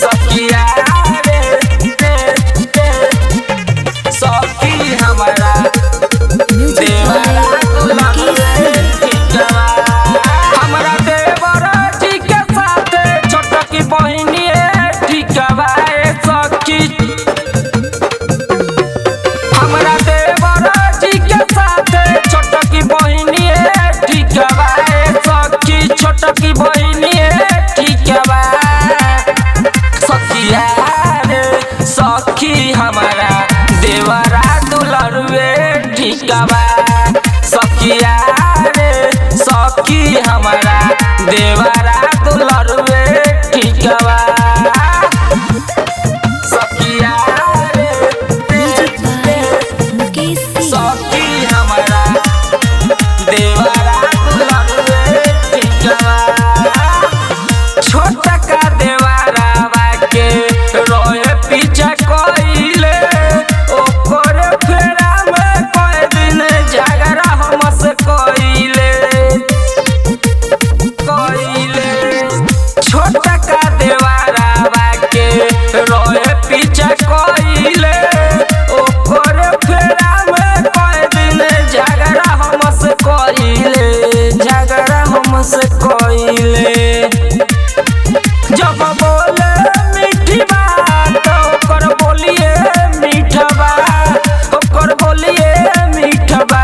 सखिया सखी हमारा देवरा हमारा देवरा जी के साथ छोटकी बहिनी ठीकवा सखी हमारा देवरा जी के साथ छोटकी बहिनी ठीकवा सखी छोटकी बहिनी ठीकवा सखिया रे सखी हमारा देवरा दुलरुए ठीकवा सखिया रे सखी हमारा देवरा दुलरुए ठीकवा सखिया सखी हमारा देवरा दुलरुए ठीकवा छोटा का देवरा के रोए पीछा कोइले ओकर फेरा में कोई दिन झगड़ा हमसे कोइले छोटा का देवरा के रोए पीछा कोइले ओकर फेरा में कोई दिन झगड़ा हमसे कोइले जब बोले मीठी बात ओकर बोलिए मीठबा ओकर बोलिए मीठबा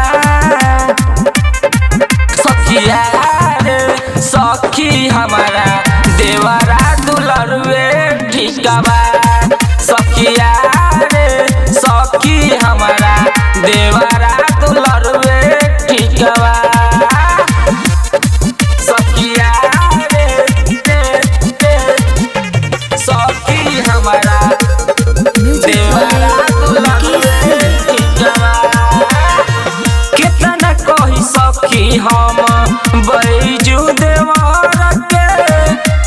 सखिया रे सखी हमारा देवरा दुलरुए ठीकवा सखिया रे सखी हमारा देवरा दुलरुए ठीकवा सखिया सखी हमारा देवरा दुलरुए ठीकवा कितना कही सखी हम बैजू देवरा के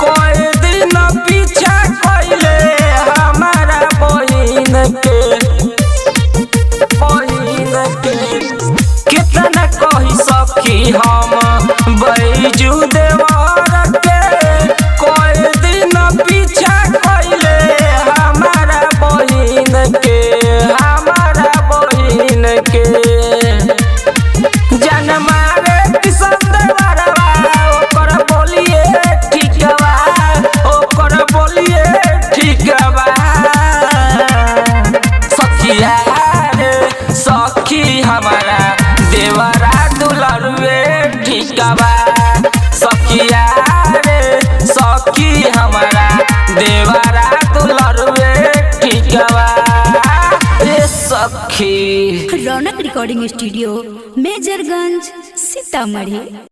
कोई दिन पीछा कइले हमारा बहिन के कितना कही सखी हम बैजू देवरा के कोई दिन पीछा कइले हमारा बहिन के जन मारे किसन देवरवा ओकर बोलिए ठीकवा ओकर बोलिए ठीकवा सखिया रे सखी हमारा देवरा दुलरुए ठीकवा सखिया रे सखी हमारा देवरा दुलरुए ठीकवा सखी रौनक रिकॉर्डिंग स्टूडियो मेजरगंज सीतामढ़ी।